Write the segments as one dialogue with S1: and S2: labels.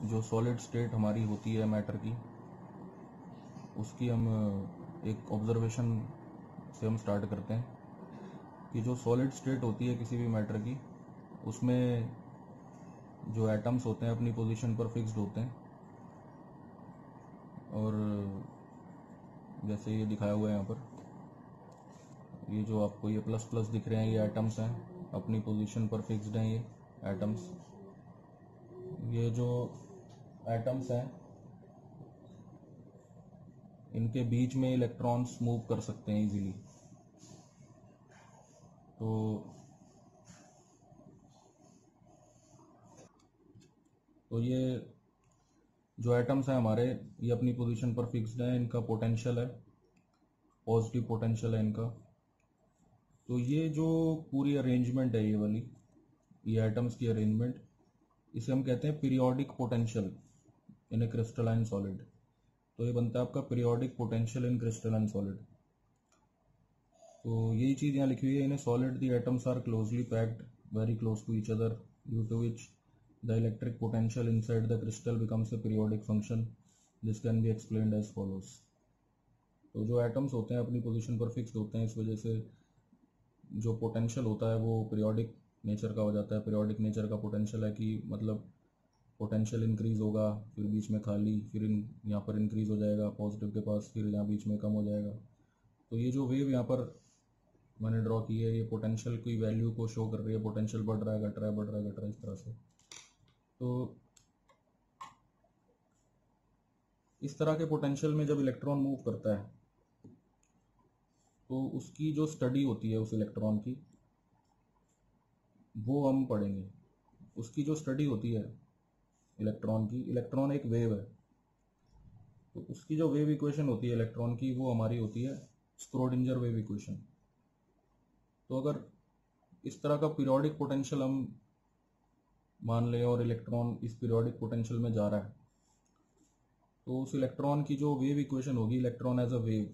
S1: जो solid state हमारी होती है मैटर की, उसकी हम एक ऑब्जर्वेशन से हम स्टार्ट करते हैं कि जो सॉलिड स्टेट होती है किसी भी मैटर की, उसमें जो एटम्स होते हैं अपनी पोजीशन पर फिक्स्ड होते हैं। और जैसे ये दिखाया हुआ है यहाँ पर, ये जो आपको ये प्लस प्लस दिख रहे हैं, ये एटम्स हैं, अपनी पोजीशन पर फिक्स्ड हैं। ये एटम्स, ये जो एटम्स हैं, इनके बीच में इलेक्ट्रॉन्स मूव कर सकते हैं इजीली। तो ये जो एटम्स हैं हमारे, ये अपनी पोजीशन पर फिक्स्ड हैं। इनका पोटेंशियल है, पॉजिटिव पोटेंशियल है इनका। तो ये जो पूरी अरेंजमेंट है, ये वाली, ये एटम्स की अरेंजमेंट, इसे हम कहते हैं periodic potential in a crystalline solid. तो ये बनता है आपका periodic potential in crystalline solid. तो यही चीज़ यहाँ लिखी हुई है, in a solid the atoms are closely packed very close to each other due to which the electric potential inside the crystal becomes a periodic function. This can be explained as follows. तो जो atoms होते हैं अपनी position पर fixed होते हैं, इस वजह से जो पोटेंशियल होता है वो पीरियोडिक नेचर का हो जाता है। पीरियोडिक नेचर का पोटेंशियल है कि मतलब पोटेंशियल इंक्रीज होगा, फिर बीच में खाली, फिर यहाँ पर इंक्रीज हो जाएगा पॉजिटिव के पास, फिर यहाँ बीच में कम हो जाएगा। तो ये जो वेव यहाँ पर मैंने ड्रॉ की है, ये पोटेंशियल की वैल्यू को शो कर रही है। पोटेंशियल बढ़ रहा है, घट रहा है, बढ़ रहा है, घट रहा है, इस तरह से। तो इस तरह के पोटेंशियल में जब इलेक्ट्रॉन मूव करता है, तो उसकी जो स्टडी होती है उस इलेक्ट्रॉन की, वो हम पढ़ेंगे। उसकी जो स्टडी होती है इलेक्ट्रॉन की, इलेक्ट्रॉन एक वेव है, तो उसकी जो वेव इक्वेशन होती है इलेक्ट्रॉन की, वो हमारी होती है स्क्रोडिंजर वेव इक्वेशन। तो अगर इस तरह का पीरियोडिक पोटेंशियल हम मान लें और इलेक्ट्रॉन इस पीरियोडिक पोटेंशियल में जा रहा है, तो उस इलेक्ट्रॉन की जो वेव इक्वेशन होगी, इलेक्ट्रॉन एज अ वेव,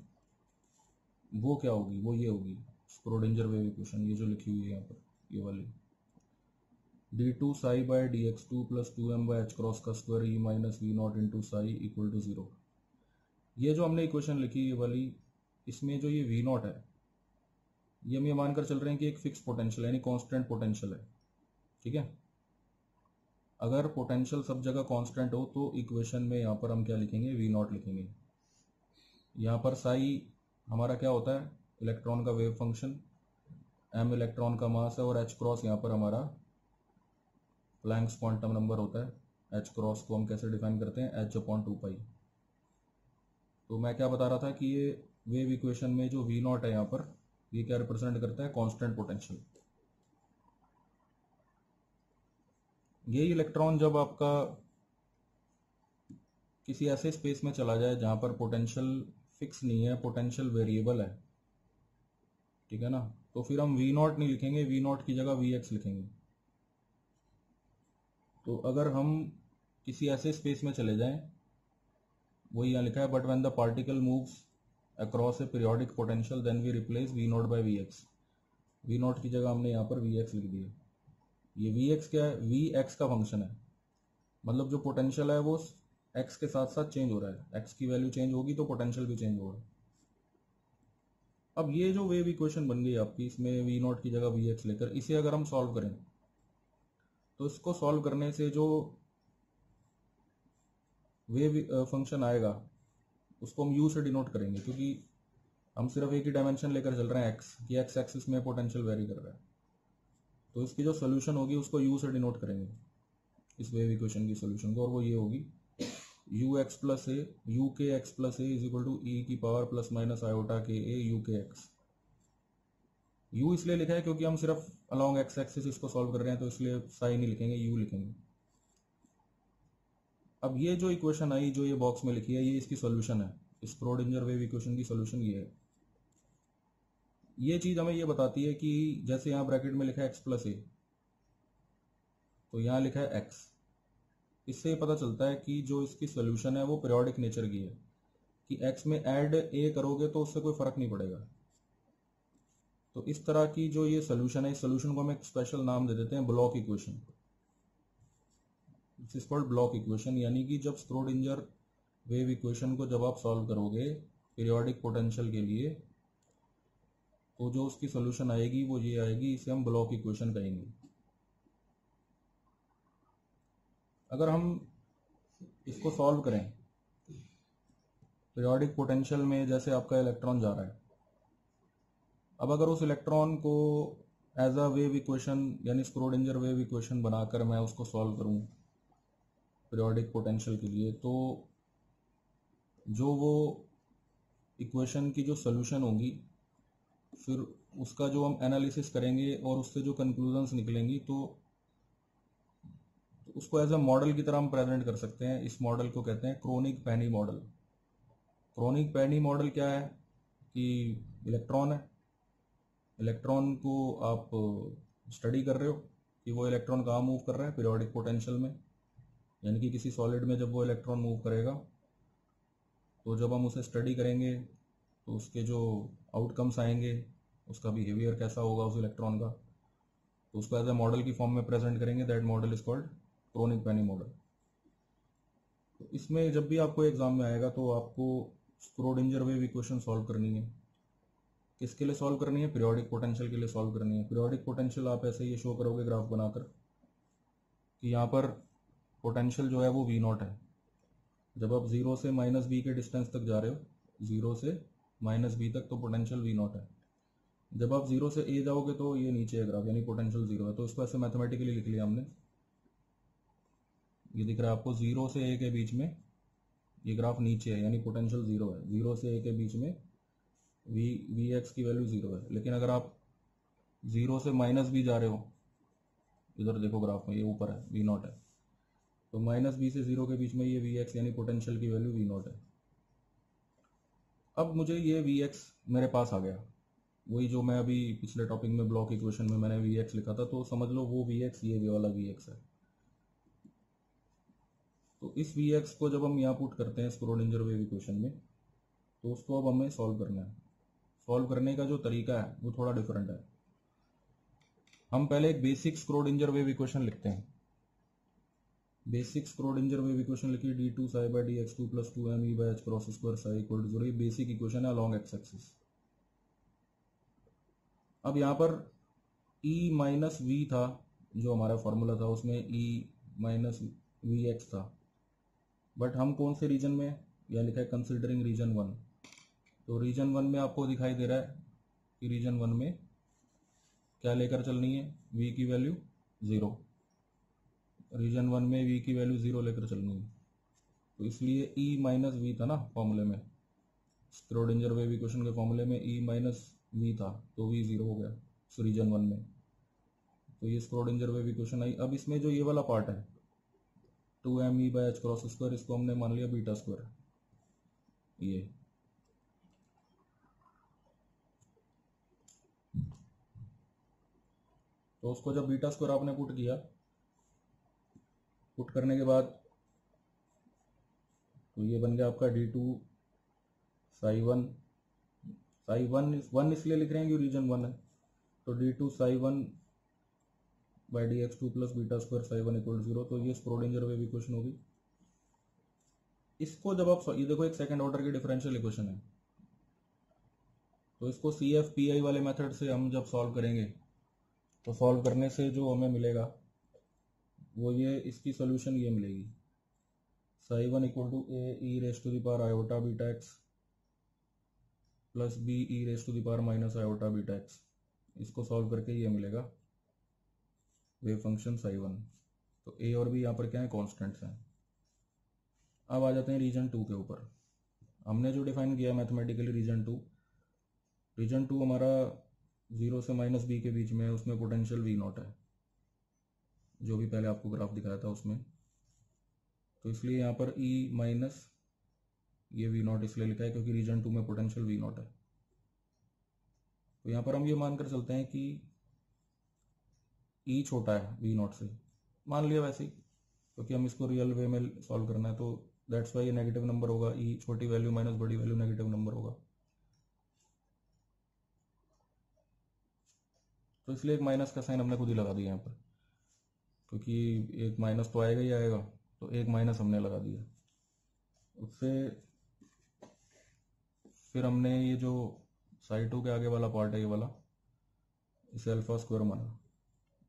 S1: वो क्या होगी? वो ये होगी स्क्रोडिंजर वेव इक्वेशन, ये जो लिखी हुई है यहाँ पर, ये वाली, d2 psi बाय dx2 plus 2m by h cross का square e minus V naught into psi equal to 0। ये जो हमने इक्वेशन लिखी ये वाली, इसमें जो ये वी नॉट है, ये हम ये मानकर चल रहे हैं कि एक फिक्स पोटेंशियल यानी कांस्टेंट पोटेंशियल है। ठीक है, अगर पोटेंशियल सब जगह कांस्टेंट हो तो इक्वेशन में यहाँ पर हम क्या लिखेंगे? वी नॉट लिखेंगे। यहाँ पर साई हमारा क्या होता है? इलेक्ट्रॉन का वेव फंक्शन, एम इलेक्ट्रॉन का मास है, और एच क्रॉस यहाँ पर हमारा प्लैंक्स क्वांटम नंबर होता है। एच क्रॉस को हम कैसे डिफाइन करते हैं? एच अपॉन 2 पाई। तो मैं क्या बता रहा था कि ये वेव इक्वेशन में जो वी नॉट है यहाँ पर, ये क्या रिप्रेजेंट करता है? Constant potential. ये इलेक्ट्रॉन जब आपका किसी ऐसे स्पेस में चला जाए जहां पर पोटेंशियल फिक्स नहीं है, पोटेंशियल वेरिएबल है, ठीक है ना, तो फिर हम वी नॉट नहीं लिखेंगे, वी नॉट की जगह वी एक्स लिखेंगे। तो अगर हम किसी ऐसे स्पेस में चले जाएं, वही यहाँ लिखा है, but when the particle moves across a periodic potential then we replace V naught by V x. V naught की जगह हमने यहाँ पर वी एक्स लिख दिया। ये वी एक्स क्या है? वी एक्स का फंक्शन है, मतलब जो पोटेंशियल है वो एक्स के साथ साथ चेंज हो रहा है। एक्स की वैल्यू चेंज होगी तो पोटेंशियल भी चेंज होगा। अब ये जो वेव इक्वेशन बन गई आपकी, इसमें वी नॉट की जगह वी एक्स लेकर, इसे अगर हम सॉल्व करें, तो इसको सॉल्व करने से जो वेव फंक्शन आएगा उसको हम यू से डिनोट करेंगे, क्योंकि हम सिर्फ एक ही डायमेंशन लेकर चल रहे हैं एक्स, कि एक्स एक्सिस में पोटेंशियल वेरी कर रहा है। तो इसकी जो सोल्यूशन होगी उसको यू से डिनोट करेंगे, इस वेव इक्वेशन की सोल्यूशन को, और वो ये होगी U x plus a, U k x plus a is equal to e की power plus minus iota k a U k x. U इसलिए लिखा है क्योंकि हम सिर्फ अलॉन्ग एक्स एक्सिस इसको सॉल्व कर रहे हैं, तो इसलिए साई नहीं लिखेंगे, यू लिखेंगे। अब ये जो इक्वेशन आई, जो ये बॉक्स में लिखी है, ये इसकी सोल्यूशन है। स्क्रोडिंजर वेव इक्वेशन की सोल्यूशन ये है। ये चीज हमें ये बताती है कि जैसे यहाँ ब्रैकेट में लिखा है एक्स प्लस ए, तो यहाँ लिखा है एक्स। इससे पता चलता है कि जो इसकी सोल्यूशन है वो पीरियोडिक नेचर की है, कि एक्स में ऐड ए करोगे तो उससे कोई फर्क नहीं पड़ेगा। तो इस तरह की जो ये सोल्यूशन है, इस सोल्यूशन को हम एक स्पेशल नाम दे देते हैं block equation. This is called block equation, यानी कि जब स्क्रोडिंजर वेव इक्वेशन को जब आप सॉल्व करोगे पीरियोडिक पोटेंशियल के लिए, तो जो उसकी सोल्यूशन आएगी वो ये आएगी, इसे हम ब्लॉक इक्वेशन कहेंगे। अगर हम इसको सॉल्व करें पीरियोडिक पोटेंशियल में, जैसे आपका इलेक्ट्रॉन जा रहा है, अब अगर उस इलेक्ट्रॉन को एज अ वेव इक्वेशन यानी स्क्रोडिंजर वेव इक्वेशन बनाकर मैं उसको सॉल्व करूं पीरियोडिक पोटेंशियल के लिए, तो जो वो इक्वेशन की जो सोल्यूशन होगी, फिर उसका जो हम एनालिसिस करेंगे और उससे जो कंक्लूजन्स निकलेंगी, तो उसको एज अ मॉडल की तरह हम प्रेजेंट कर सकते हैं। इस मॉडल को कहते हैं Kronig Penney model. Kronig Penney model क्या है कि इलेक्ट्रॉन है, इलेक्ट्रॉन को आप स्टडी कर रहे हो कि वो इलेक्ट्रॉन कहाँ मूव कर रहा है पीरियोडिक पोटेंशियल में, यानी कि किसी सॉलिड में जब वो इलेक्ट्रॉन मूव करेगा, तो जब हम उसे स्टडी करेंगे तो उसके जो आउटकम्स आएंगे, उसका बिहेवियर कैसा होगा उस इलेक्ट्रॉन का, तो उसको एज ए मॉडल की फॉर्म में प्रेजेंट करेंगे। That model is called Kronig Penney model. तो इसमें जब भी आपको एग्जाम में आएगा तो आपको स्क्रोडिंजर वेव इक्वेशन सॉल्व करनी है। किसके लिए सॉल्व करनी है? पीरियोडिक पोटेंशियल के लिए सॉल्व करनी है। पीरियोडिक पोटेंशियल आप ऐसे ही शो करोगे ग्राफ बनाकर कि यहाँ पर पोटेंशियल जो है वो वी नॉट है। जब आप जीरो से माइनस बी के डिस्टेंस तक जा रहे हो, जीरो से माइनस बी तक, तो पोटेंशियल वी नॉट है। जब आप जीरो से ए जाओगे तो ये नीचे है ग्राफ, यानी पोटेंशियल जीरो है। तो इसको ऐसे मैथमेटिकली लिख लिया हमने, ये दिख रहा है आपको, जीरो से ए के बीच में ये ग्राफ नीचे है, यानी पोटेंशियल जीरो है। जीरो से ए के बीच में वी एक्स की वैल्यू जीरो है। लेकिन अगर आप जीरो से माइनस बी जा रहे हो, इधर देखो ग्राफ में ये ऊपर है, वी नॉट है, तो माइनस बी से जीरो के बीच में ये वी एक्स यानी पोटेंशियल की वैल्यू वी नॉट है। अब मुझे ये वी एक्स मेरे पास आ गया, वही जो मैं अभी पिछले टॉपिक में ब्लॉक इक्वेशन में मैंने वी एक्स लिखा था, तो समझ लो वो वी एक्स ये वाला वी एक्स है। तो इस वी एक्स को जब हम यहाँ पुट करते हैं स्क्रोडिंजर वेव इक्वेशन में, तो उसको अब हमें सॉल्व करना है। सॉल्व करने का जो तरीका है वो थोड़ा डिफरेंट है। हम पहले एक बेसिक स्क्रोडिंजर वेव इक्वेशन लिखते हैं। बेसिक स्क्रोडिंजर वेव इक्वेशन लिखिए, D two psi by D x two plus two M E by H cross square psi equal to zero. ये बेसिक इक्वेशन है अलॉन्ग एक्स एक्सिस। अब यहाँ पर E minus we था, जो हमारा formula था उसमें E माइनस वी एक्स था, बट हम कौन से रीजन में, यह लिखा है कंसिडरिंग रीजन वन। तो रीजन वन में आपको दिखाई दे रहा है कि रीजन वन में क्या लेकर चलनी है, V की वैल्यू जीरो। रीजन वन में V की वैल्यू जीरो लेकर चलनी है, तो इसलिए E माइनस वी था ना फॉर्मूले में, स्क्रोडिंजर वेव इक्वेशन के फॉर्मूले में E माइनस वी था, तो V जीरो हो गया रीजन वन में। तो ये स्क्रोडिंजर वेव इक्वेशन आई। अब इसमें जो ये वाला पार्ट है two M E by H cross square, इसको हमने मान लिया बीटा स्क्वायर। ये तो उसको जब बीटा स्क्वायर आपने पुट किया, पुट करने के बाद तो ये बन गया आपका D two psi one. Psi one इसलिए लिख रहे हैं कि रीजन वन है, तो D two psi one by D x two plus beta square psi one equal zero. तो ये स्क्रोडिंजर वेव इक्वेशन होगी। इसको जब आप, ये देखो एक सेकंड ऑर्डर की डिफरेंशियल इक्वेशन है, तो इसको सी एफ पी आई वाले मेथड से हम जब सॉल्व करेंगे, तो सॉल्व करने से जो हमें मिलेगा वो ये, इसकी सोल्यूशन ये मिलेगी, psi one equal to A E raise to the power iota beta x plus B E raise to the power minus iota beta x. इसको सॉल्व करके ये मिलेगा वेव फंक्शन साई वन। तो ए और बी यहाँ पर क्या है, कॉन्स्टेंट्स हैं। अब आ जाते हैं रीजन टू के ऊपर। हमने जो डिफाइन किया मैथमेटिकली रीजन टू हमारा जीरो से माइनस बी के बीच में है, उसमें पोटेंशियल वी नॉट है, जो भी पहले आपको ग्राफ दिखाया था उसमें। तो इसलिए यहाँ पर E माइनस ये वी नॉट इसलिए लिखा है क्योंकि रीजन टू में पोटेंशियल वी नॉट है। तो यहाँ पर हम ये मानकर चलते हैं कि E छोटा है वी नॉट से, मान लिया वैसे ही, क्योंकि हम इसको रियल वे में सॉल्व करना है, तो दैट्स वाई ये नेगेटिव नंबर होगा। E छोटी वैल्यू माइनस बड़ी वैल्यू नेगेटिव नंबर होगा, तो इसलिए एक माइनस का साइन हमने खुद ही लगा दिया यहाँ पर, क्योंकि एक माइनस तो आएगा ही आएगा, तो एक माइनस हमने लगा दिया। उससे फिर हमने ये जो साई टू के आगे वाला पार्ट है ये वाला, इसे अल्फा स्क्वायर माना।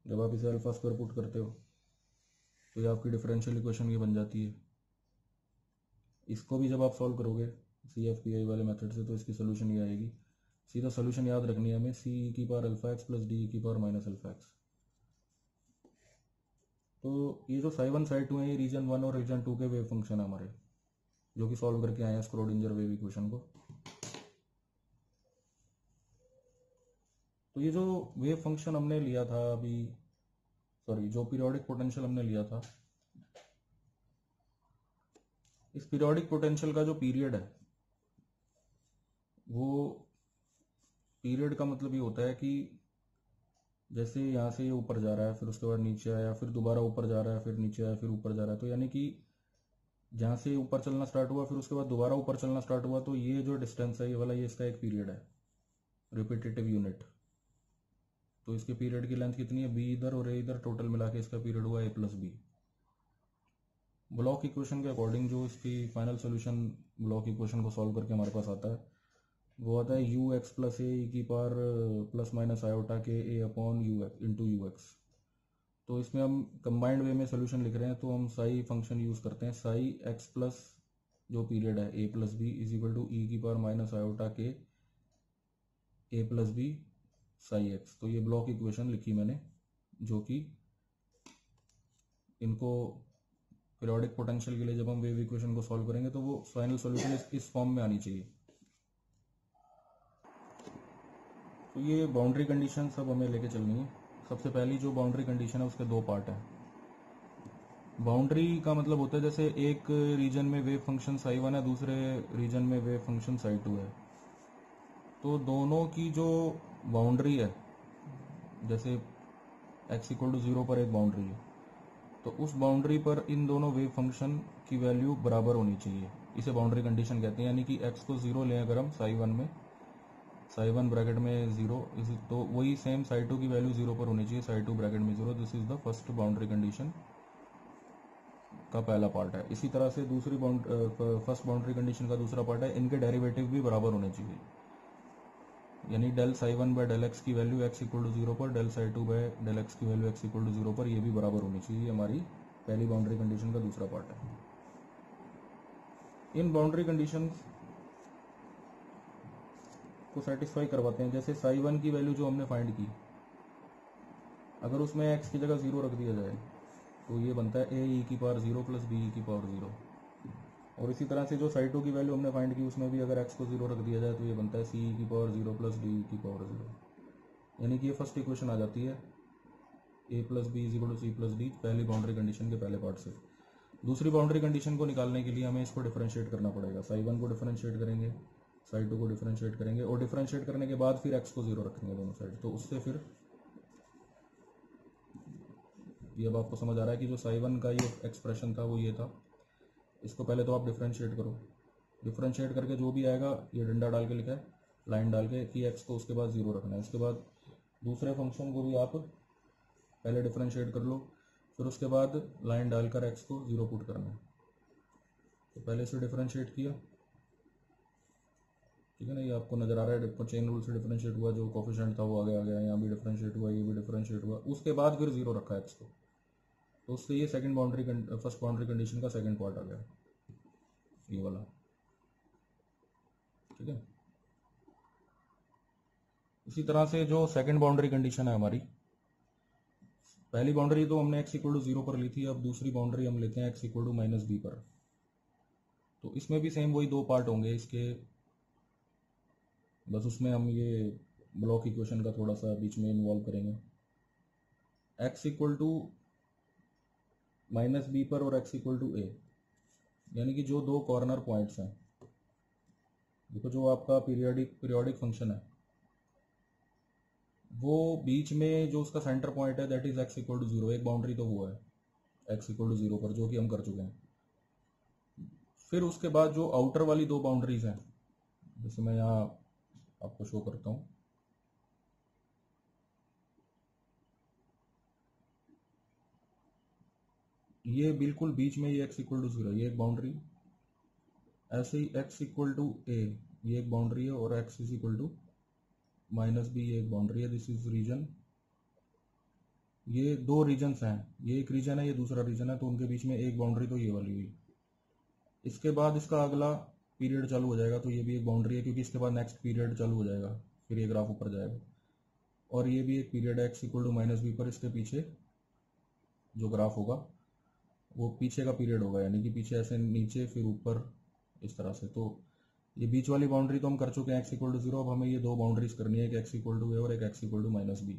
S1: जब आप इसे अल्फा स्क्वायर पुट करते हो तो ये आपकी डिफरेंशियल इक्वेशन ये बन जाती है। इसको भी जब आप सॉल्व करोगे CFPI वाले मेथड से तो इसकी सोल्यूशन ये आएगी। सीधा सोल्यूशन याद रखनी है हमें, सी ई की power alpha x plus D की पावर माइनस अल्फा एक्स। तो ये जो साई वन साई टू है ये रीजन वन और रीजन टू के वेव फंक्शन है हमारे, जो कि सॉल्व करके आए हैं स्क्रोडिंजर वेव इक्वेशन को। तो ये जो वेव फंक्शन हमने लिया था अभी, सॉरी जो पीरियोडिक पोटेंशियल हमने लिया था, इस पीरियोडिक पोटेंशियल का जो पीरियड है वो पीरियड का मतलब ये होता है कि जैसे यहाँ से ये ऊपर जा रहा है, फिर उसके बाद नीचे आया, फिर दोबारा ऊपर जा रहा है, फिर नीचे आया, फिर ऊपर जा रहा है। तो यानी कि जहाँ से ऊपर चलना स्टार्ट हुआ फिर उसके बाद दोबारा ऊपर चलना स्टार्ट हुआ, तो ये जो डिस्टेंस है ये वाला, ये इसका एक पीरियड है, रिपीटेटिव यूनिट। तो इसके पीरियड की लेंथ कितनी है, बी इधर और ए इधर, टोटल मिला के इसका पीरियड हुआ ए प्लस बी। ब्लॉक इक्वेशन के अकॉर्डिंग जो इसकी फाइनल सोल्यूशन ब्लॉक इक्वेशन को सॉल्व करके हमारे पास आता है वो आता है यू एक्स प्लस ए की power plus minus iota k a upon U x into U x. तो इसमें हम कंबाइंड वे में सोल्यूशन लिख रहे हैं तो हम साई फंक्शन यूज़ करते हैं, साई एक्स प्लस जो पीरियड है ए plus B is equal to e की power minus iota k a plus b psi x. तो ये ब्लॉक इक्वेशन लिखी मैंने, जो कि इनको पीरियोडिक पोटेंशियल के लिए जब हम वेव इक्वेशन को सॉल्व करेंगे तो वो फाइनल सॉल्यूशन इस फॉर्म में आनी चाहिए। तो ये बाउंड्री कंडीशन सब हमें लेके चलनी है। सबसे पहली जो बाउंड्री कंडीशन है उसके दो पार्ट है। बाउंड्री का मतलब होता है जैसे एक रीजन में वेव फंक्शन साई वन है, दूसरे रीजन में वेव फंक्शन साई टू है, तो दोनों की जो बाउंड्री है, जैसे x इक्वल टू 0 पर एक बाउंड्री है, तो उस बाउंड्री पर इन दोनों वेव फंक्शन की वैल्यू बराबर होनी चाहिए, इसे बाउंड्री कंडीशन कहते हैं। यानी कि x को 0 लें अगर हम साई वन में, साई वन ब्रैकेट में 0, तो वही सेम साई टू की वैल्यू 0 पर होनी चाहिए, साई टू ब्रैकेट में 0। This is the first boundary condition का पहला पार्ट है। इसी तरह से दूसरी फर्स्ट बाउंड्री कंडीशन का दूसरा पार्ट है, इनके डेरिवेटिव भी बराबर होने चाहिए। यानी del psi one by del x की वैल्यू x इक्वल टू 0 पर, del psi two by del x की वैल्यू x इक्वल टू 0 पर, ये भी बराबर होनी चाहिए। ये हमारी पहली बाउंड्री कंडीशन का दूसरा पार्ट है। इन बाउंड्री कंडीशन को सेटिस्फाई करवाते हैं। जैसे साई वन की वैल्यू जो हमने फाइंड की, अगर उसमें x की जगह 0 रख दिया जाए तो ये बनता है ए ई की पावर 0 प्लस बी ई की पावर 0। और इसी तरह से जो साई टू की वैल्यू हमने फाइंड की उसमें भी अगर x को 0 रख दिया जाए तो ये बनता है सी ई की पावर 0 प्लस डी ई की पावर 0। यानी कि ये फर्स्ट इक्वेशन आ जाती है ए plus B is equal to C plus D, पहली बाउंड्री कंडीशन के पहले पार्ट से। दूसरी बाउंड्री कंडीशन को निकालने के लिए हमें इसको डिफरेंशिएट करना पड़ेगा। साई वन को डिफरेंशिएट करेंगे, साई टू को डिफरेंशिएट करेंगे, और डिफरेंशिएट करने के बाद फिर x को 0 रखेंगे दोनों साइड। तो उससे फिर ये अब आपको समझ आ रहा है कि जो साई वन का ये एक्सप्रेशन था वो ये था। इसको पहले तो आप डिफरेंशिएट करो, डिफरेंशिएट करके जो भी आएगा ये डंडा डाल के लिखा है, लाइन डाल के कि x को उसके बाद 0 रखना है। इसके बाद दूसरे फंक्शन को भी आप पहले डिफरेंशिएट कर लो, फिर उसके बाद लाइन डालकर x को 0 पुट करना है। तो पहले से डिफरेंशिएट किया, ठीक है ना, ये आपको नजर आ रहा है चेन रूल से डिफरेंशिएट हुआ, जो कोफिशिएंट था वो आगे आ गया, यहाँ भी डिफरेंशिएट हुआ, ये भी डिफरेंशिएट हुआ। उसके बाद फिर 0 रखा है x को, तो उससे ये second boundary first boundary condition का सेकंड पार्ट आ गया, ये वाला, ठीक है। इसी तरह से जो सेकंड बाउंड्री कंडीशन है हमारी, पहली बाउंड्री तो हमने x इक्वल टू 0 पर ली थी, अब दूसरी बाउंड्री हम लेते हैं x equal to minus B पर। तो इसमें भी सेम वही दो पार्ट होंगे इसके, बस उसमें हम ये ब्लॉक इक्वेशन का थोड़ा सा बीच में इन्वॉल्व करेंगे। x equal to minus B पर और x इक्वल टू ए, यानी कि जो दो कॉर्नर पॉइंट्स हैं, देखो जो आपका पीरियोडिक फंक्शन है वो बीच में जो उसका सेंटर पॉइंट है that is x equal to 0, एक बाउंड्री तो हुआ है x इक्वल टू 0 पर, जो कि हम कर चुके हैं। फिर उसके बाद जो आउटर वाली दो बाउंड्रीज हैं, जैसे मैं यहाँ आपको शो करता हूँ, ये बिल्कुल बीच में ये x इक्वल टू 0, ये एक बाउंड्री, ऐसे ही x इक्वल टू a ये एक बाउंड्री है, और x is equal to minus b ये एक बाउंड्री है। दिस इज रीजन, ये दो रीजन्स हैं, ये एक रीजन है, ये दूसरा रीजन है, तो उनके बीच में एक बाउंड्री तो ये वाली हुई। इसके बाद इसका अगला पीरियड चालू हो जाएगा, तो ये भी एक बाउंड्री है, क्योंकि इसके बाद नेक्स्ट पीरियड चालू हो जाएगा, फिर ये ग्राफ ऊपर जाएगा। और ये भी एक पीरियड है x equal to minus B पर, इसके पीछे जो ग्राफ होगा वो पीछे का पीरियड होगा, यानी कि पीछे ऐसे नीचे फिर ऊपर इस तरह से। तो ये बीच वाली बाउंड्री तो हम कर चुके हैं x इक्वल टू 0। अब हमें ये दो बाउंड्रीज करनी है, एक x इक्वल टू a और एक x equal to minus B.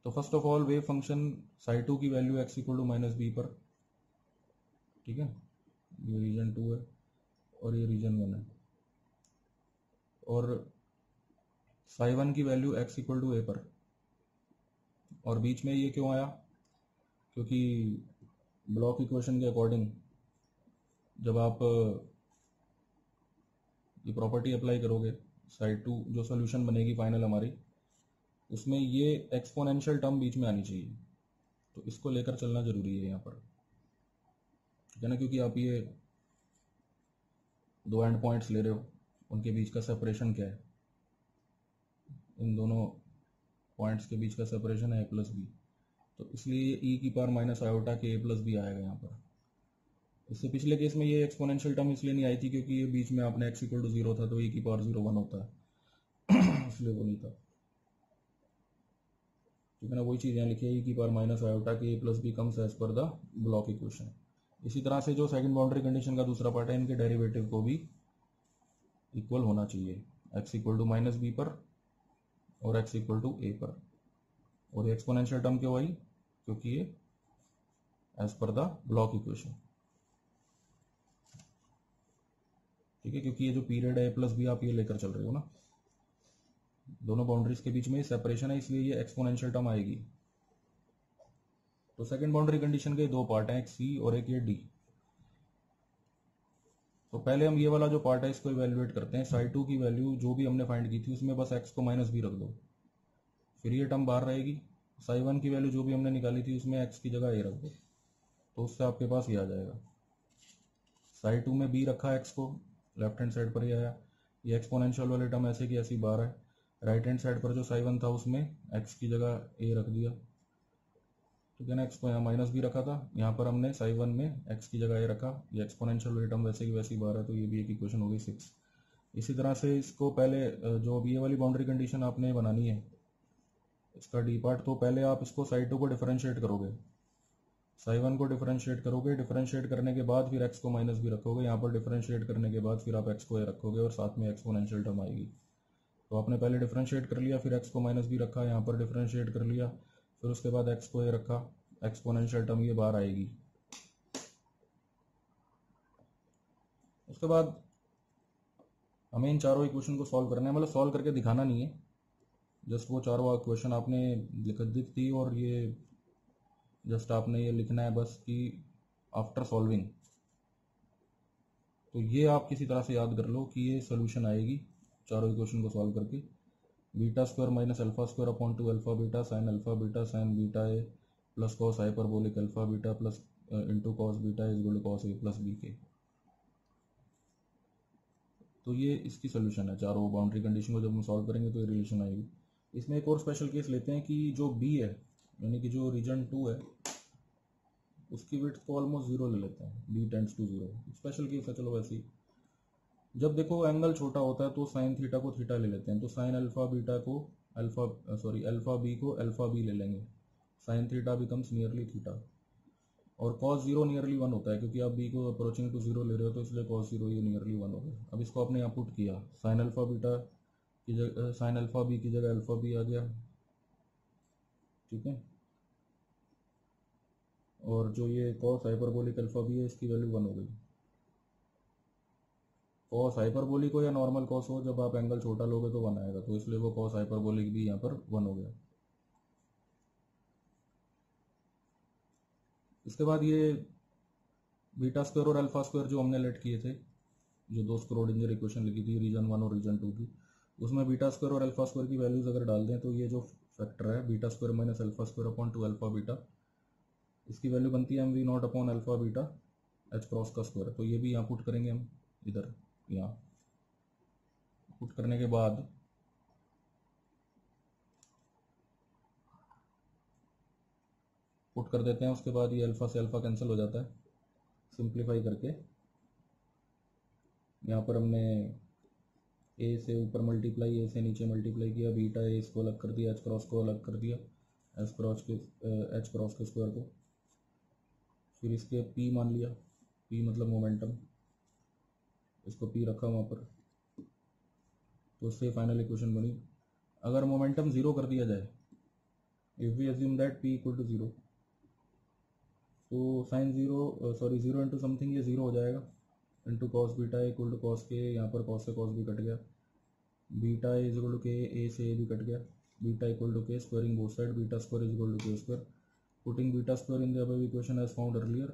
S1: तो first of all wave function psi 2 की value x equal to minus B पर, ठीक है, ये रीजन 2 है और ये रीजन 1 है, और साई 1 की value x equal to a पर। और बीच में ये क्यों आया, क्योंकि ब्लॉक इक्वेशन के अकॉर्डिंग जब आप ये प्रॉपर्टी अप्लाई करोगे, साई 2 जो सोल्यूशन बनेगी फाइनल हमारी, उसमें ये एक्सपोनेंशियल टर्म बीच में आनी चाहिए, तो इसको लेकर चलना जरूरी है यहाँ पर, ठीक है ना, क्योंकि आप ये दो एंड पॉइंट्स ले रहे हो, उनके बीच का सेपरेशन क्या है, इन दोनों पॉइंट्स के बीच का सेपरेशन है a प्लस बी, तो इसलिए e की power minus iota K a plus B आएगा यहाँ पर। इससे पिछले केस में ये एक्सपोनेंशियल टर्म इसलिए नहीं आई थी क्योंकि ये बीच में आपने x इक्वल टू 0 था, तो e की पावर 0 1 होता है इसलिए वो नहीं था, ठीक है ना। वही चीज़ यहाँ लिखी है, e की power minus iota K a plus B comes as per the Bloch equation. इसी तरह से जो सेकंड बाउंड्री कंडीशन का दूसरा पार्ट है, इनके डेरिवेटिव को भी इक्वल होना चाहिए, x equal to minus B पर और x इक्वल टू a पर। और ये एक्सपोनेंशियल टर्म क्यों आई, क्योंकि ये as per the Bloch equation, ठीक है, क्योंकि ये जो पीरियड है a प्लस बी आप ये लेकर चल रहे हो ना, दोनों बाउंड्रीज के बीच में सेपरेशन है, इसलिए ये एक्सपोनेंशियल टर्म आएगी। तो सेकंड बाउंड्री कंडीशन के दो पार्ट हैं, एक सी और एक ये डी। तो पहले हम ये वाला जो पार्ट है इसको इवेल्युएट करते हैं। साई 2 की वैल्यू जो भी हमने फाइंड की थी उसमें बस x को माइनस बी रख दो, फिर ये टर्म बाहर रहेगी। साई 1 की वैल्यू जो भी हमने निकाली थी उसमें x की जगह a रख दो, तो उससे आपके पास ये आ जाएगा। साई 2 में b रखा x को, लेफ्ट हैंड साइड पर ही आया, ये एक्सपोनेंशियल वाले टर्म ऐसे की ऐसी बाहर है। राइट हैंड साइड पर जो साई 1 था उसमें x की जगह a रख दिया, ठीक है ना। x को यहाँ माइनस बी रखा था, यहाँ पर हमने साई 1 में x की जगह a रखा, ये एक्सपोनेंशियल वाली टर्म वैसे की वैसी बाहर है, तो ये भी एक इक्वेशन हो गई 6। इसी तरह से इसको पहले जो ये वाली बाउंड्री कंडीशन आपने बनानी है इसका डी पार्ट, तो पहले आप इसको साई 2 को डिफरेंशिएट करोगे, साई 1 को डिफरेंशिएट करोगे, डिफरेंशिएट करने के बाद फिर x को माइनस बी रखोगे, यहाँ पर डिफरेंशिएट करने के बाद फिर आप x को a रखोगे और साथ में एक्सपोनेंशियल टर्म आएगी। तो आपने पहले डिफरेंशिएट कर लिया, फिर x को माइनस बी रखा, यहाँ पर डिफरेंशिएट कर लिया, फिर उसके बाद x को a रखा, एक्सपोनेंशियल टर्म ये बाहर आएगी। उसके बाद हमें इन चारों इक्वेशन को सॉल्व करना है, मतलब सॉल्व करके दिखाना नहीं है, जस्ट वो चारों इक्वेशन आपने लिख दी और ये जस्ट आपने ये लिखना है बस कि आफ्टर सॉल्विंग। तो ये आप किसी तरह से याद कर लो कि ये सोल्यूशन आएगी चारों इक्वेशन को सॉल्व करके, beta square minus alpha square upon 2 alpha beta sine beta A plus cos hyperbolic alpha beta plus into cos beta is equal to cos A plus B K. तो ये इसकी solution है, चारों boundary condition को जब हम solve करेंगे तो ये रिलेशन आएगी। इसमें एक और स्पेशल केस लेते हैं कि जो बी है यानी कि जो रीजन 2 है उसकी विड्थ को ऑलमोस्ट 0 ले लेते हैं, B tends to 0। Special case है, चलो वैसे ही जब देखो एंगल छोटा होता है तो साइन थीटा को थीटा ले लेते हैं, तो साइन अल्फा बीटा को अल्फा बी को अल्फा बी ले लेंगे, sine theta becomes nearly theta, और कॉस 0 नियरली 1 होता है क्योंकि आप बी को अप्रोचिंग टू 0 ले रहे हो, तो इसलिए कॉस 0 ये नियरली 1 हो गया। अब इसको आपने यहाँ पुट किया, साइन अल्फा बीटा की जगह साइन अल्फा बी की जगह अल्फा बी आ गया, ठीक है। और जो ये कॉस हाइपरबोलिक अल्फा बी है इसकी वैल्यू 1 हो गई। कॉस हाइपरबोलिक हो या नॉर्मल कॉस हो, जब आप एंगल छोटा लोगे तो 1 आएगा, तो इसलिए वो कॉस हाइपरबोलिक भी यहाँ पर 1 हो गया। इसके बाद ये बीटा स्क्वायर और अल्फा स्क्वायर जो हमने लेट किए थे, जो दो स्क्रोडिंजर इक्वेशन लिखी थी रीजन 1 और रीजन 2 की, उसमें बीटा स्क्वायर और अल्फा स्क्वायर की वैल्यूज अगर डाल दें तो ये जो फैक्टर है beta square minus alpha square upon 2 alpha beta इसकी वैल्यू बनती है mv0 upon alpha beta H cross का स्क्वायर। तो ये भी यहाँ पुट करेंगे हम, इधर यहाँ पुट करने के बाद पुट कर देते हैं। उसके बाद ये अल्फा से अल्फा कैंसिल हो जाता है। सिंप्लीफाई करके यहाँ पर हमने ए से ऊपर मल्टीप्लाई, ए से नीचे मल्टीप्लाई किया, बीटा ए इसको अलग कर दिया, एच क्रॉस को अलग कर दिया, एच क्रॉस के स्क्वायर को, फिर इसके पी मान लिया, पी मतलब मोमेंटम, इसको पी रखा वहाँ पर। तो उससे फाइनल इक्वेशन बनी। अगर मोमेंटम ज़ीरो कर दिया जाए, if we assume that P equal to zero, तो sine zero sorry zero into something ये ज़ीरो हो जाएगा, into cos beta equal to cos k, यहाँ पर कॉस से कॉस भी कट गया, बीटा इज इक्वल टू के, ए से ए भी कट गया, beta equal to k, squaring both side, beta square is equal to k square, putting beta square in the above equation as found earlier.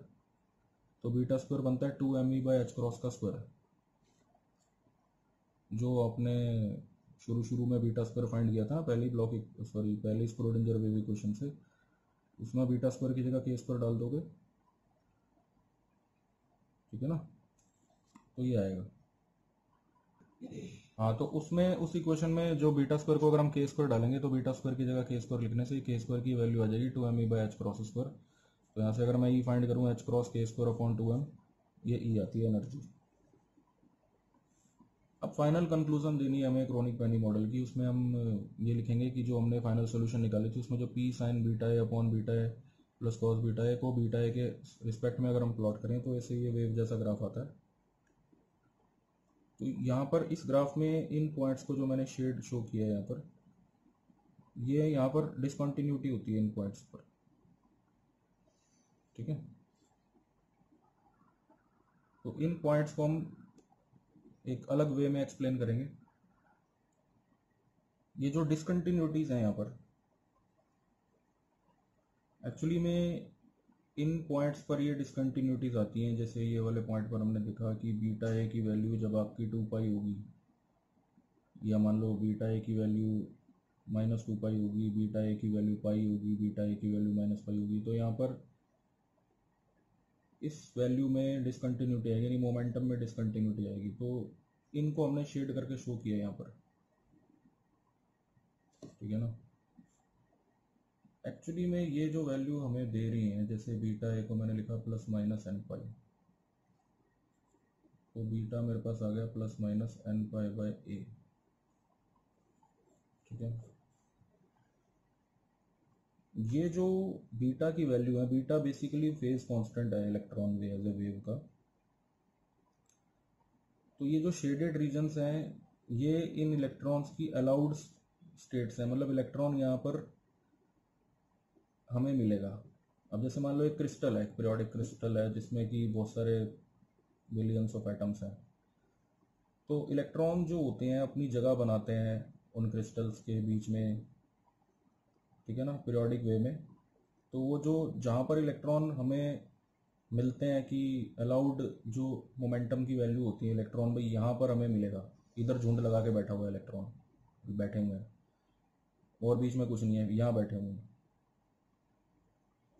S1: तो बीटा स्क्वायर बनता है 2me बाई एच क्रॉस का square. जो आपने शुरू में beta square find किया था पहली स्क्रोडिंजर वेव इक्वेशन से, उसमें बीटा स्क्वायर की जगह के स्क्वायर डाल दोगे, ठीक है ना, तो ये आएगा। हाँ, तो उसमें उस इक्वेशन में जो बीटा स्क्वायर को अगर हम के स्क्वायर डालेंगे तो बीटा स्क्वायर की जगह के स्क्वायर लिखने से के स्क्वायर की वैल्यू आ जाएगी 2me by H cross square. तो यहाँ से अगर मैं ई फाइंड करूँ एच क्रॉस के स्क्वायर अपॉन 2m, ये ई आती है एनर्जी। अब फाइनल कंक्लूजन देनी है हमें क्रोनिक पेनी मॉडल की। उसमें हम ये लिखेंगे कि जो हमने फाइनल सोल्यूशन निकाली थी उसमें जो P sign beta A upon beta A plus cos beta A को बीटा ए के रिस्पेक्ट में अगर हम प्लॉट करें तो ऐसे ये वेव जैसा ग्राफ आता है। तो यहाँ पर इस ग्राफ में इन पॉइंट्स को जो मैंने शेड शो किया है यहाँ पर, ये यहाँ पर डिसकंटिन्यूटी होती है इन पॉइंट्स पर, ठीक है। तो इन पॉइंट्स को हम एक अलग वे में एक्सप्लेन करेंगे। ये जो डिसकंटिन्यूटीज हैं यहाँ पर, एक्चुअली में इन पॉइंट्स पर ये डिसकंटिन्यूटीज आती हैं। जैसे ये वाले पॉइंट पर हमने देखा कि बीटा ए की वैल्यू जब आपकी 2 पाई होगी, या मान लो बीटा ए की वैल्यू -2 पाई होगी, बीटा ए की वैल्यू पाई होगी, बीटा ए की वैल्यू -पाई होगी, तो यहाँ पर इस वैल्यू में डिसकंटिन्यूटी आएगी, यानी मोमेंटम में डिसकंटिन्यूटी आएगी। तो इनको हमने शेड करके शो किया यहाँ पर, ठीक है ना। एक्चुअली में ये जो वैल्यू हमें दे रही हैं, जैसे बीटा ए को मैंने लिखा ±n पाई, तो बीटा मेरे पास आ गया ±n पाई बाई ए, ठीक है। ये जो बीटा की वैल्यू है, बीटा बेसिकली फेज कांस्टेंट है इलेक्ट्रॉन एज ए वेव का। तो ये जो शेडेड रीजन्स हैं ये इन इलेक्ट्रॉन्स की अलाउड स्टेट्स हैं, मतलब इलेक्ट्रॉन यहाँ पर हमें मिलेगा। अब जैसे मान लो एक क्रिस्टल है, एक पीरियोडिक क्रिस्टल है जिसमें कि बहुत सारे बिलियंस ऑफ एटम्स हैं। तो इलेक्ट्रॉन जो होते हैं अपनी जगह बनाते हैं उन क्रिस्टल्स के बीच में, ठीक है ना, पीरियोडिक वे में। तो वो जो जहाँ पर इलेक्ट्रॉन हमें मिलते हैं कि अलाउड जो मोमेंटम की वैल्यू होती है इलेक्ट्रॉन भाई यहाँ पर हमें मिलेगा, इधर झुंड लगा के बैठा हुआ है इलेक्ट्रॉन, बैठे हुए हैं और बीच में कुछ नहीं है, यहाँ बैठे हुए हैं।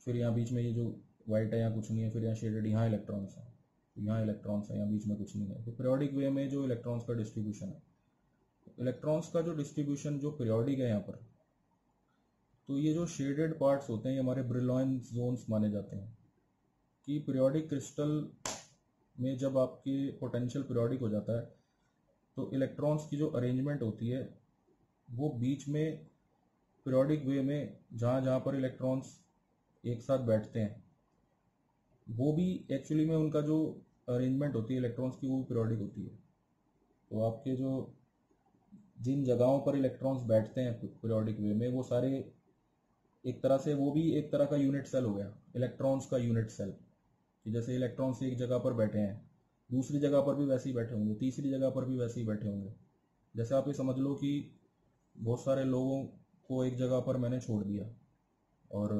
S1: फिर यहाँ बीच में ये जो वाइट है यहाँ कुछ नहीं है, फिर यहाँ शेडेड यहाँ इलेक्ट्रॉन्स हैं, यहाँ इलेक्ट्रॉन्स हैं, यहाँ बीच में कुछ नहीं है। तो पीरियोडिक वे में जो इलेक्ट्रॉन्स का डिस्ट्रीब्यूशन है, इलेक्ट्रॉन्स का जो डिस्ट्रीब्यूशन जो पीरियोडिक है यहाँ पर, तो ये जो शेडेड पार्ट्स होते हैं ये हमारे ब्रिलॉइन जोन्स माने जाते हैं। कि पीरियोडिक क्रिस्टल में जब आपकी पोटेंशियल पीरियोडिक हो जाता है तो इलेक्ट्रॉन्स की जो अरेंजमेंट होती है वो बीच में पीरियोडिक वे में जहाँ जहाँ पर इलेक्ट्रॉन्स एक साथ बैठते हैं वो भी एक्चुअली में उनका जो अरेंजमेंट होती है इलेक्ट्रॉन्स की वो भी पीरियोडिक होती है। तो आपके जो जिन जगहों पर इलेक्ट्रॉन्स बैठते हैं पीरियोडिक वे में वो सारे एक तरह से वो भी एक तरह का यूनिट सेल हो गया, इलेक्ट्रॉन्स का यूनिट सेल। कि जैसे इलेक्ट्रॉन्स एक जगह पर बैठे हैं, दूसरी जगह पर भी वैसे ही बैठे होंगे, तीसरी जगह पर भी वैसे ही बैठे होंगे। जैसे आप ये समझ लो कि बहुत सारे लोगों को एक जगह पर मैंने छोड़ दिया और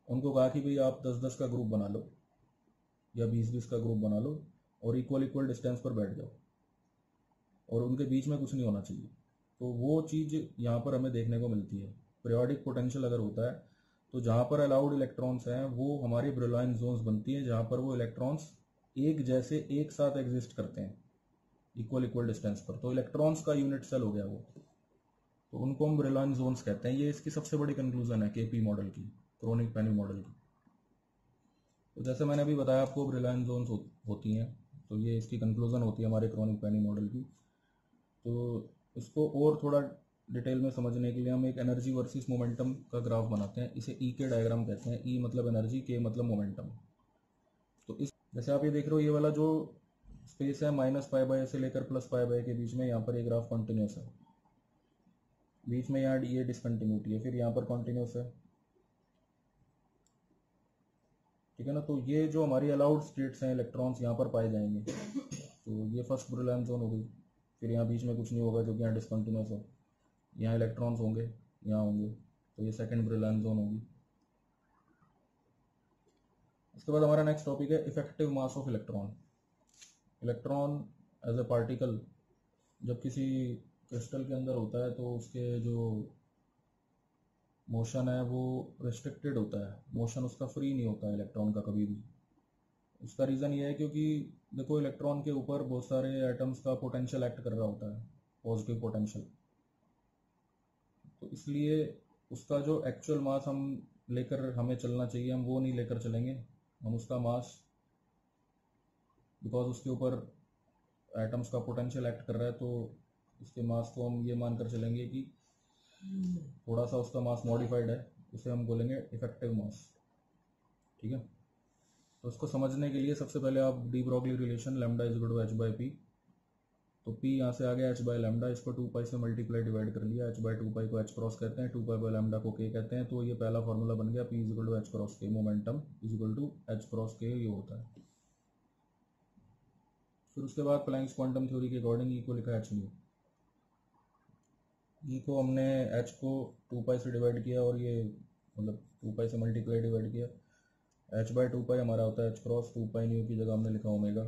S1: उनको कहा कि भाई आप 10-10 का ग्रुप बना लो या 20-20 का ग्रुप बना लो और इक्वल डिस्टेंस पर बैठ जाओ और उनके बीच में कुछ नहीं होना चाहिए। तो वो चीज़ यहाँ पर हमें देखने को मिलती है। पीरियोडिक पोटेंशियल अगर होता है तो जहाँ पर अलाउड इलेक्ट्रॉन्स हैं वो हमारी ब्रिलॉइन जोन्स बनती हैं, जहाँ पर वो इलेक्ट्रॉन्स एक जैसे एक साथ एग्जिस्ट करते हैं इक्वल इक्वल डिस्टेंस पर, तो इलेक्ट्रॉन्स का यूनिट सेल हो गया वो, तो उनको हम ब्रिलॉइन जोन्स कहते हैं। ये इसकी सबसे बड़ी कंक्लूजन है केपी मॉडल की, क्रोनिक पेनी मॉडल की। तो जैसे मैंने अभी बताया आपको ब्रिलॉइन जोन्स होती हैं, तो ये इसकी कंक्लूजन होती है हमारे क्रोनिक पेनी मॉडल की। तो इसको और थोड़ा डिटेल में समझने के लिए हम एक एनर्जी वर्सेस मोमेंटम का ग्राफ बनाते हैं। इसे ई के डायग्राम कहते हैं। ई मतलब एनर्जी, के मतलब मोमेंटम। तो इस जैसे आप ये देख रहे हो, ये वाला जो स्पेस है -π/a से लेकर +π/a के बीच में, यहाँ पर ये ग्राफ कॉन्टिन्यूस है, बीच में यहाँ ये डिसकंटिन्यूटी है, फिर यहाँ पर कॉन्टिन्यूस है, ठीक है ना। तो ये जो हमारी अलाउड स्टेट्स हैं, इलेक्ट्रॉन्स यहाँ पर पाए जाएंगे। तो ये फर्स्ट ब्रिलॉइन जोन हो गई। फिर यहाँ बीच में कुछ नहीं होगा क्योंकि यहाँ डिसकंटिन्यूस है, यहाँ इलेक्ट्रॉन्स होंगे, यहाँ होंगे, तो ये सेकंड ब्रिलॉइन जोन होगी। इसके बाद हमारा नेक्स्ट टॉपिक है effective mass of electron. Electron as a particle जब किसी क्रिस्टल के अंदर होता है तो उसके जो मोशन है वो रिस्ट्रिक्टेड होता है, मोशन उसका फ्री नहीं होता है इलेक्ट्रॉन का कभी भी। उसका रीज़न ये है क्योंकि देखो इलेक्ट्रॉन के ऊपर बहुत सारे एटम्स का पोटेंशियल एक्ट कर रहा होता है, पॉजिटिव पोटेंशियल, तो इसलिए उसका जो एक्चुअल मास हम लेकर हमें चलना चाहिए, हम वो नहीं लेकर चलेंगे। हम उसका मास, बिकॉज उसके ऊपर एटम्स का पोटेंशियल एक्ट कर रहा है, तो उसके मास को हम ये मानकर चलेंगे कि थोड़ा सा उसका मास मॉडिफाइड है, उसे हम बोलेंगे इफेक्टिव मास, ठीक है। तो उसको समझने के लिए सबसे पहले आप de Broglie relation lambda is equal to h/p, तो p यहाँ से आ गया h/λ, इसको 2π से मल्टीप्लाई डिवाइड कर लिया, h/2π को h क्रॉस कहते हैं, 2π/λ को k कहते हैं, तो ये पहला फॉर्मूला बन गया, p is equal to h cross k, momentum is equal to h cross k, ये होता है। फिर उसके बाद प्लैंक्स क्वांटम थ्योरी के अकॉर्डिंग ई को लिखा h म्यू। ई को हमने h को 2π से डिवाइड किया और ये मतलब 2π से मल्टीप्लाई डिवाइड किया, h/2π हमारा होता है h क्रॉस, 2π न्यू की जगह हमने लिखा ओमेगा,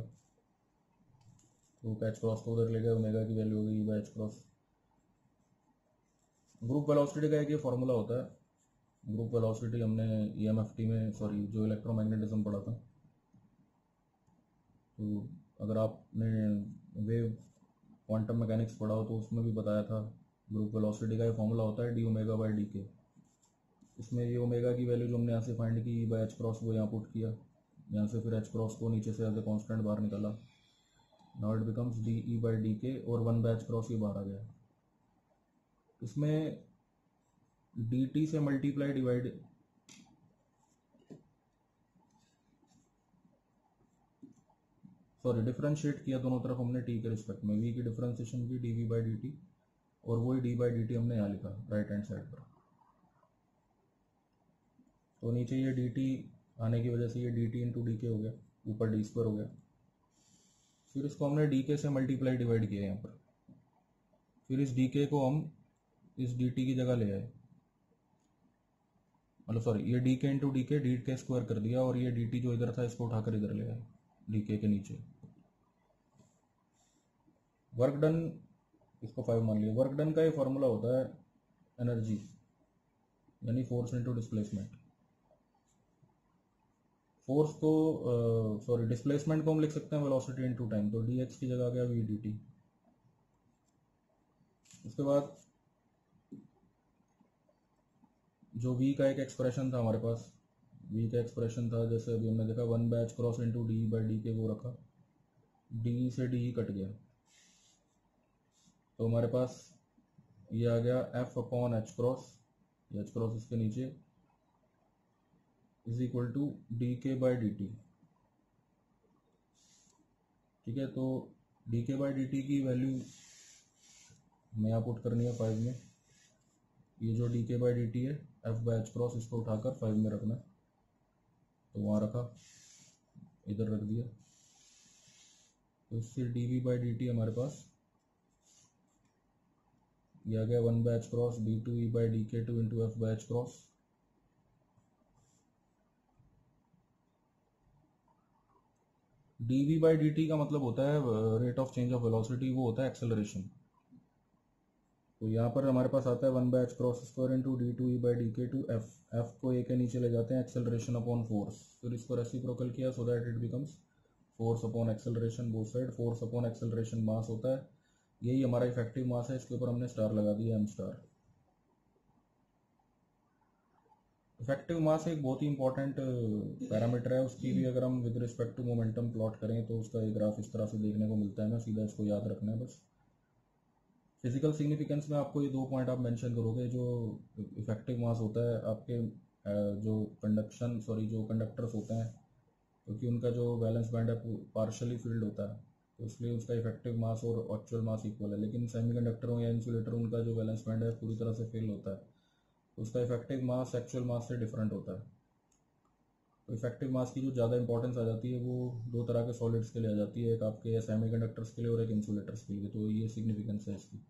S1: तो h क्रॉस को उधर ले गए, ओमेगा की वैल्यू हो गई h क्रॉस। ग्रुप वेलोसिटी का एक ये फॉर्मूला होता है, ग्रुप वेलोसिटी हमने EMFT में, सॉरी जो इलेक्ट्रोमैग्नेटिज्म पढ़ा था, तो अगर आपने वेव क्वांटम मैकेनिक्स पढ़ा हो तो उसमें भी बताया था, ग्रुप वेलोसिटी का ये फॉर्मूला होता है d⍵/dk। इसमें ये ओमेगा की वैल्यू जो हमने यहाँ से फाइंड की E/h क्रॉस, वो यहाँ पुट किया, यहाँ से फिर h क्रॉस को नीचे से एज ए कॉन्स्टेंट बाहर निकाला, नाउ इट बिकम्स dE/dk, और 1/h क्रॉस ये बाहर आ गया। इसमें dt से मल्टीप्लाई डिवाइड, सॉरी डिफरेंशिएट किया दोनों तरफ हमने t के रिस्पेक्ट में, v की डिफरेंशिएशन की dv/dt, और वही d/dt हमने यहाँ लिखा राइट हैंड साइड पर। तो नीचे ये dt आने की वजह से ये dt इंटू डी के हो गया, ऊपर d² हो गया। फिर इसको हमने dk से मल्टीप्लाई डिवाइड किया यहाँ पर, फिर इस dk को हम इस dt की जगह ले आए, मतलब सॉरी ये dk इंटू dk स्क्वायर कर दिया, और ये dt जो इधर था इसको उठाकर इधर ले आए dk के नीचे। वर्क डन, इसको 5 मान लिया। वर्क डन का ये फॉर्मूला होता है एनर्जी यानी फोर्स इंटू डिस्प्लेसमेंट। फोर्स को सॉरी डिस्प्लेसमेंट को हम लिख सकते हैं वेलोसिटी इंटू टाइम, तो dx की जगह आ गया v dt। उसके बाद जो v का एक एक्सप्रेशन था हमारे पास, v का एक्सप्रेशन था जैसे अभी हमने देखा 1/h क्रॉस इंटू d/dk, वो रखा, d से d कट गया, तो हमारे पास ये आ गया f/h क्रॉस, h क्रॉस इसके नीचे इज इक्वल टू dk/dt, ठीक है। तो dk/dt की वैल्यू हमें यहाँ पुट करनी है 5 में, ये जो dk/dt है f/h क्रॉस, इसको उठाकर 5 में रखना, तो वहाँ रखा, इधर रख दिया, तो इससे dv/dt हमारे पास ये आ गया 1/h cross d2e/dk2 into f/h cross. dv/dt का मतलब होता है rate of change of velocity, वो होता है एक्सेलरेशन। तो यहाँ पर हमारे पास आता है 1/h cross square into d2e/dk2 f को a के नीचे ले जाते हैं एक्सेलरेशन अपॉन फोर्स, फिर इसको रेसिप्रोकल किया so that it becomes force upon acceleration both side, force upon acceleration mass होता है, यही हमारा इफेक्टिव मास है, इसके ऊपर हमने स्टार लगा दिया m स्टार। इफेक्टिव मास एक बहुत ही इंपॉर्टेंट पैरामीटर है, उसकी भी अगर हम with respect to momentum plot करें तो उसका एक ग्राफ इस तरह से देखने को मिलता है, ना सीधा इसको याद रखना है बस। फिजिकल सिग्निफिकेंस में आपको ये 2 पॉइंट आप मेंशन करोगे, जो इफेक्टिव मास होता है आपके जो जो कंडक्टर्स होते हैं, क्योंकि उनका जो वैलेंस बैंड है पार्शली फील्ड होता है, तो इसलिए उसका इफेक्टिव मास और एक्चुअल मास इक्वल है, लेकिन सेमीकंडक्टरों या इंसुलेटर उनका जो वैलेंस बैंड है पूरी तरह से फेल होता है, तो उसका इफेक्टिव मास एक्चुअल मास से डिफरेंट होता है। तो इफेक्टिव मास की जो ज़्यादा इंपॉर्टेंस आ जाती है वो 2 तरह के सॉलिड्स के लिए आ जाती है, एक आपके सेमीकंडक्टर्स के लिए और एक इंसुलेटर्स के लिए, तो ये सिग्निफिकेंस है इसकी।